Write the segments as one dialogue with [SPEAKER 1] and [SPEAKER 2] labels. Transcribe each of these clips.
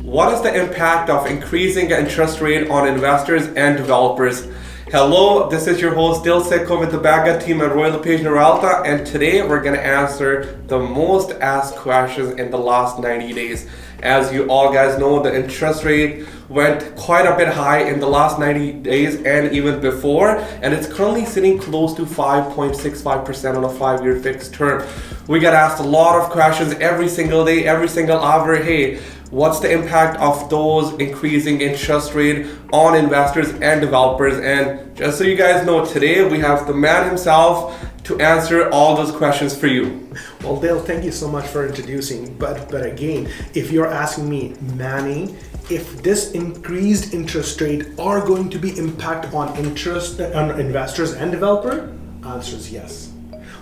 [SPEAKER 1] What is the impact of increasing interest rate on investors and developers? Hello, this is your host Dil Sekhon with the Bagga Team at Royal LePage Noralta, and today we're going to answer the most asked questions in the last 90 days. As you all guys know, the interest rate went quite a bit high in the last 90 days and even before, and it's currently sitting close to 5.65% on a 5-year fixed term. We get asked a lot of questions every single day, every single hour. Hey, what's the impact of those increasing interest rate on investors and developers? And just so you guys know, today we have the man himself to answer all those questions for you.
[SPEAKER 2] Well, Dale, thank you so much for introducing. But again, if you're asking me, Manny, if this increased interest rate are going to be impact on investors and developer, answer is yes.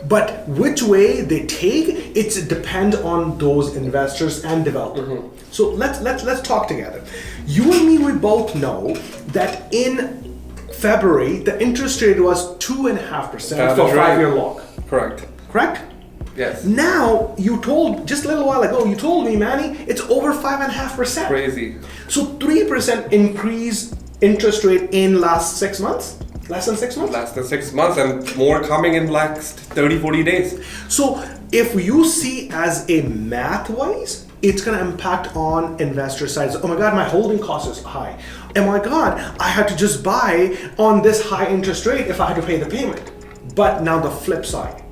[SPEAKER 2] But which way they take, it depends on those investors and developers. Mm-hmm. So let's talk together. You and me, we both know that in February the interest rate was 2.5% for 5-year lock. Correct?
[SPEAKER 1] Yes.
[SPEAKER 2] Now you told just a little while ago, you told me, Manny, it's over 5.5%.
[SPEAKER 1] Crazy.
[SPEAKER 2] So 3% increase interest rate in last 6 months. Less than 6 months?
[SPEAKER 1] Less than 6 months, and more coming in next 30-40 days.
[SPEAKER 2] So if you see as a math-wise, it's going to impact on investor sides. Oh my God, my holding cost is high. Oh my God, I had to just buy on this high interest rate if I had to pay the payment. But now the flip side.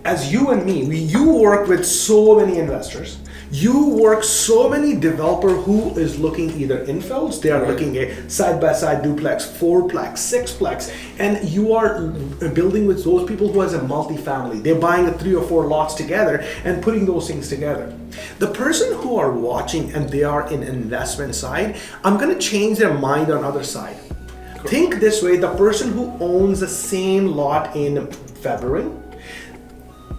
[SPEAKER 2] As you and me, you work with so many investors. You work so many developer who is looking either infills, they are looking at side-by-side duplex, 4-plex, 6-plex, and you are building with those people who has a multi-family. They're buying 3 or 4 lots together and putting those things together. The person who are watching and they are in investment side, I'm going to change their mind on other side. Correct. Think this way, the person who owns the same lot in February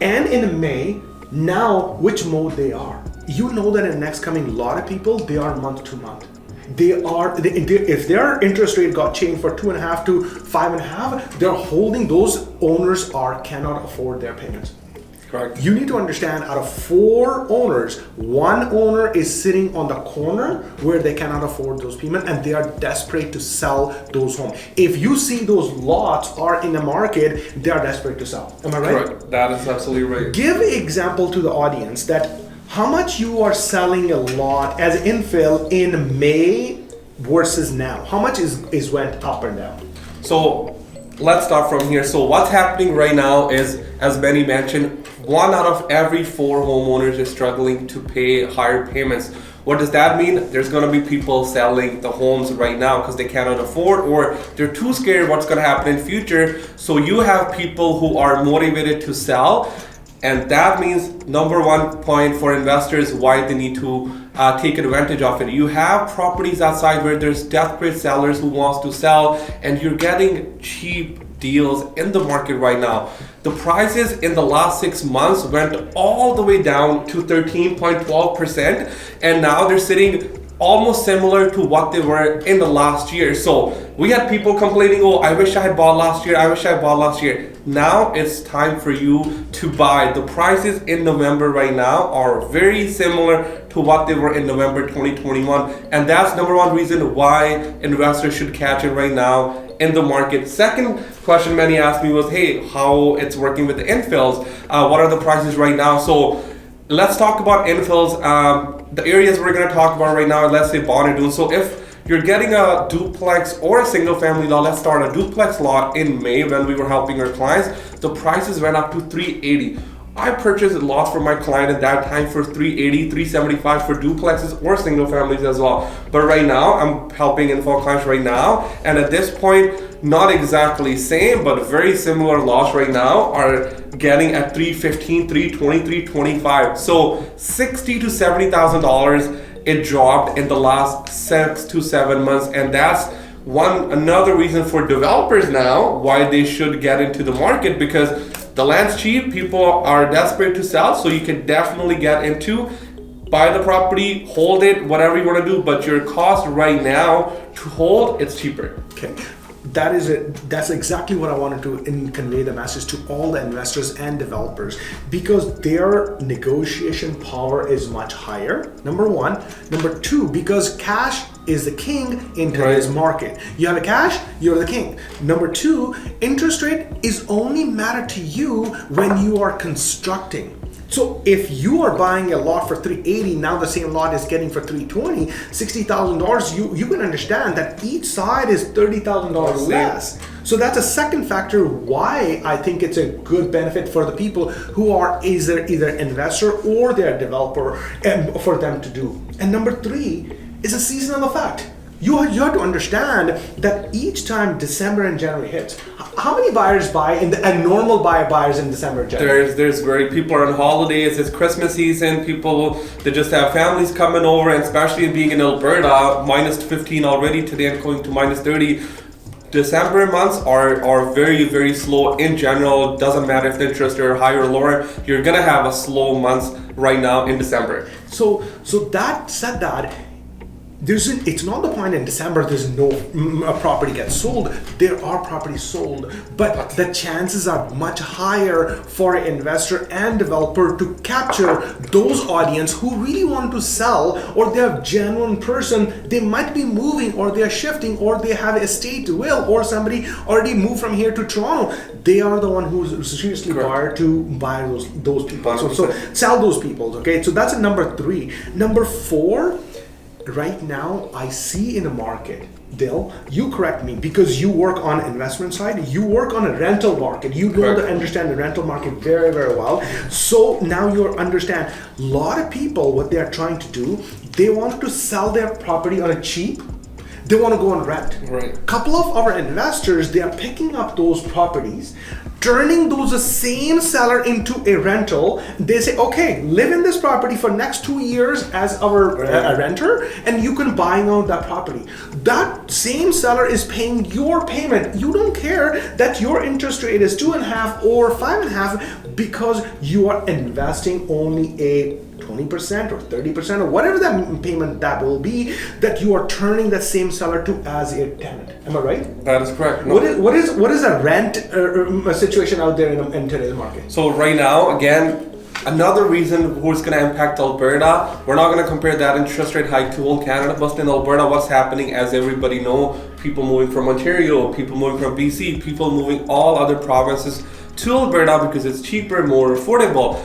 [SPEAKER 2] and in May, now which mode they are. You know that in next coming, a lot of people, they are month to month. If their interest rate got changed for 2.5 to 5.5, they're holding, those owners cannot afford their payments.
[SPEAKER 1] Correct.
[SPEAKER 2] You need to understand, out of 4 owners, 1 owner is sitting on the corner where they cannot afford those payments and they are desperate to sell those homes. If you see those lots are in the market, they are desperate to sell. Am I right?
[SPEAKER 1] Correct. That is absolutely right.
[SPEAKER 2] Give an example to the audience that how much you are selling a lot as infill in May versus now. How much is went up and down?
[SPEAKER 1] So let's start from here. So what's happening right now is, as Benny mentioned, 1 out of every 4 homeowners is struggling to pay higher payments. What does that mean? There's going to be people selling the homes right now because they cannot afford, or they're too scared what's going to happen in future. So you have people who are motivated to sell, and that means number 1 point for investors why they need to take advantage of it. You have properties outside where there's desperate sellers who wants to sell, and you're getting cheap deals in the market right now. The prices in the last 6 months went all the way down to 13.12%, and now they're sitting almost similar to what they were in the last year. So we had people complaining, oh, I wish I had bought last year. Now it's time for you to buy. The prices in November right now are very similar to what they were in November 2021. And that's number 1 reason why investors should catch it right now in the market. Second question many asked me was, hey, how it's working with the infills? What are the prices right now? So let's talk about infills. The areas we're going to talk about right now, let's say Bonnedune. So if you're getting a duplex or a single family lot, let's start a duplex lot in May when we were helping our clients, the prices went up to $380. I purchased a lot for my client at that time for $380, $375 for duplexes or single families as well. But right now, I'm helping info clients right now, and at this point, not exactly same, but very similar lots right now are getting at $315, $320, $325. So $60,000 to $70,000 it dropped in the last 6 to 7 months, and that's another reason for developers now why they should get into the market, because the land's cheap, people are desperate to sell, so you can definitely get into, buy the property, hold it, whatever you want to do, but your cost right now to hold, it's cheaper.
[SPEAKER 2] Okay. That's exactly what I wanted to convey the message to all the investors and developers, because their negotiation power is much higher. Number one. Number two, because cash is the king in today's market. You have a cash, you're the king. Number two, interest rate is only matter to you when you are constructing. So if you are buying a lot for $380, now the same lot is getting for $320, $60,000, you can understand that each side is $30,000 less. So that's a second factor why I think it's a good benefit for the people who are either investor or they're developer, and for them to do. And number three is a seasonal effect. You have to understand that each time December and January hits, how many buyers buy a normal buyers in December and January?
[SPEAKER 1] There's people are on holidays, it's Christmas season, people, they just have families coming over, and especially being in Alberta, minus 15 already today and going to minus 30. December months are very, very slow in general. Doesn't matter if the interest are higher or lower, you're gonna have a slow months right now in December.
[SPEAKER 2] So that said that, it's not the point in December there's no property gets sold. There are properties sold, but the chances are much higher for an investor and developer to capture those audience who really want to sell, or they're a genuine person. They might be moving, or they're shifting, or they have a estate will, or somebody already moved from here to Toronto. They are the one who's seriously buyer to buy those people. So sell those people. Okay, so that's a number three. Number four. Right now, I see in the market, Dil, you correct me, because you work on investment side, you work on a rental market, you know to understand the rental market very, very well. So now you understand a lot of people, what they're trying to do, they want to sell their property on a cheap. They want to go on rent.
[SPEAKER 1] Right.
[SPEAKER 2] Couple of our investors, they are picking up those properties, turning those the same seller into a rental. They say, okay, live in this property for next 2 years as our renter, and you can buy out that property. That same seller is paying your payment. You don't care that your interest rate is 2.5 or 5.5, because you are investing only a 20% or 30% or whatever that payment that will be, that you are turning that same seller to as a tenant. Am I right?
[SPEAKER 1] That is correct. No.
[SPEAKER 2] What is a rent situation out there in today's market?
[SPEAKER 1] So right now, again, another reason who's going to impact Alberta, we're not going to compare that interest rate hike to whole Canada, but in Alberta, what's happening, as everybody know, people moving from Ontario, people moving from BC, people moving all other provinces to Alberta because it's cheaper, more affordable.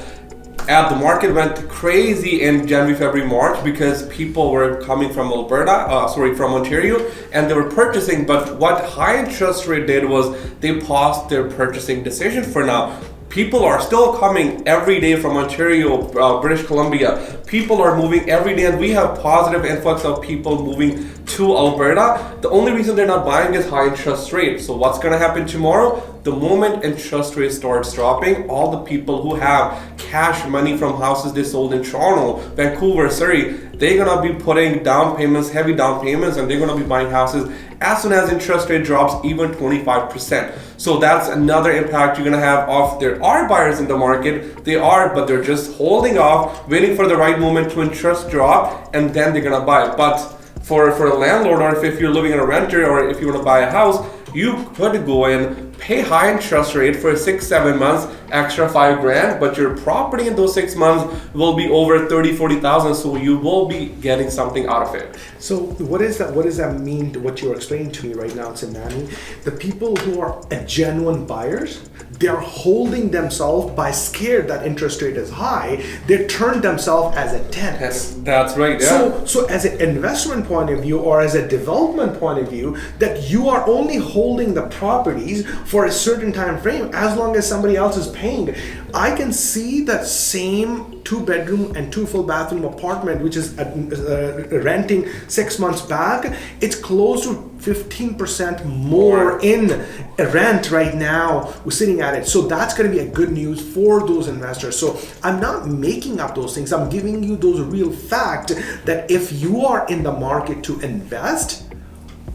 [SPEAKER 1] The market went crazy in January, February, March because people were coming from from Ontario, and they were purchasing. But what high interest rate did was they paused their purchasing decision for now. People are still coming every day from Ontario, British Columbia. People are moving every day, and we have positive influx of people moving to Alberta. The only reason they're not buying is high interest rate. So what's going to happen tomorrow? The moment interest rate starts dropping, all the people who have cash money from houses they sold in Toronto, Vancouver, Surrey, they're going to be putting down payments, heavy down payments, and they're going to be buying houses as soon as interest rate drops even 25%. So that's another impact you're going to have off. There are buyers in the market, but they're just holding off, waiting for the right moment to interest drop, and then they're going to buy. But for a landlord, or if you're living in a renter, or if you want to buy a house, you could go and pay high interest rate for 6-7 months, extra $5,000, but your property in those 6 months will be over 30,000-40,000, so you will be getting something out of it.
[SPEAKER 2] So what does that mean to what you're explaining to me right now, Sinani? The people who are genuine buyers, they're holding themselves by scared that interest rate is high. They turn themselves as a tenant.
[SPEAKER 1] That's right. Yeah.
[SPEAKER 2] So as an investment point of view, or as a development point of view, that you are only holding the properties for a certain time frame as long as somebody else is paying. I can see that same 2-bedroom and 2 full bathroom apartment, which is renting 6 months back, it's close to 15% more in rent right now. We're sitting at it. So that's going to be a good news for those investors. So I'm not making up those things. I'm giving you those real facts that if you are in the market to invest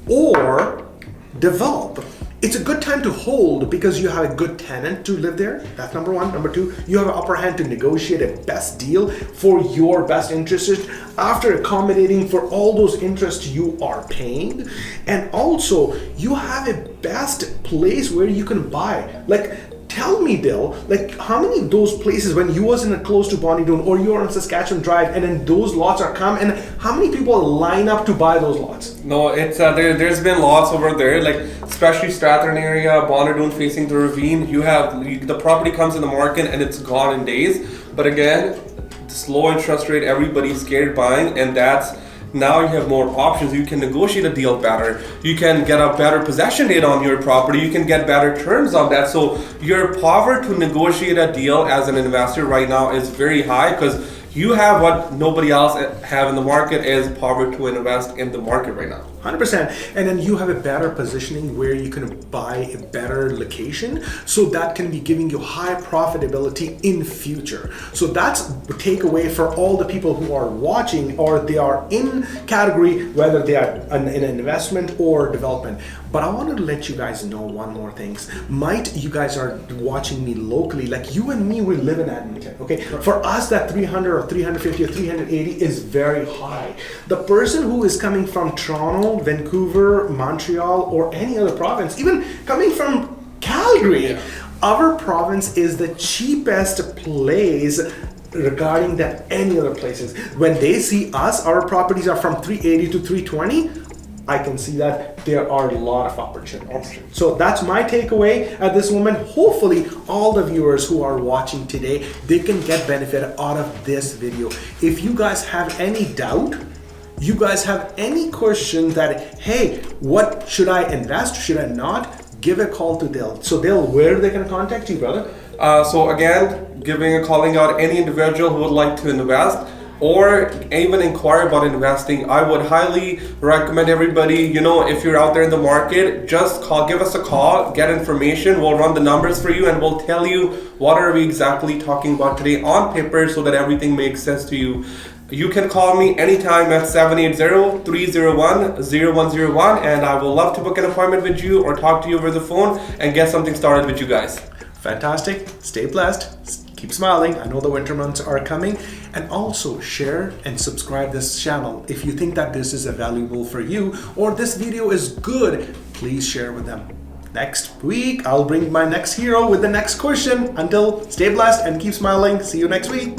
[SPEAKER 2] or develop, It's a good time to hold because you have a good tenant to live there. That's number one. Number two, you have an upper hand to negotiate a best deal for your best interests after accommodating for all those interests you are paying. And also, you have a best place where you can buy. Like, tell me, Dil, like how many of those places when you was in a close to Bonnie-Doon or you're on Saskatchewan Drive and then those lots are come and how many people line up to buy those lots?
[SPEAKER 1] No, it's there's been lots over there, like especially Strathern area, Bonnie-Doon facing the ravine. The property comes in the market and it's gone in days. But again, this low interest rate, everybody's scared buying, and that's now you have more options. You can negotiate a deal better. You can get a better possession date on your property. You can get better terms on that. So your power to negotiate a deal as an investor right now is very high because you have what nobody else have in the market is power to invest in the market right now.
[SPEAKER 2] 100%. And then you have a better positioning where you can buy a better location, so that can be giving you high profitability in future. So that's a takeaway for all the people who are watching or they are in category, whether they are in an investment or development. But I wanted to let you guys know one more thing. Might you guys are watching me locally, like you and me, we live in Edmonton, okay? For us, that 300 or 350 or 380 is very high. The person who is coming from Toronto, Vancouver, Montreal, or any other province, even coming from Calgary, our province is the cheapest place regarding that any other places. When they see us, our properties are from 380 to 320. I can see that there are a lot of opportunities. So that's my takeaway at this moment. Hopefully all the viewers who are watching today, they can get benefit out of this video. If you guys have any doubt, you guys have any question that, hey, what should I invest, should I not? Give a call to Dil. So Dil, where they can contact you, brother?
[SPEAKER 1] So again, calling out any individual who would like to invest or even inquire about investing, I would highly recommend everybody, if you're out there in the market, just give us a call, get information, we'll run the numbers for you and we'll tell you what are we exactly talking about today on paper so that everything makes sense to you. You can call me anytime at 780-301-0101 and I will love to book an appointment with you or talk to you over the phone and get something started with you guys.
[SPEAKER 2] Fantastic. Stay blessed. Keep smiling. I know the winter months are coming. And also share and subscribe this channel. If you think that this is valuable for you or this video is good, please share with them. Next week, I'll bring my next hero with the next question. Until stay blessed and keep smiling. See you next week.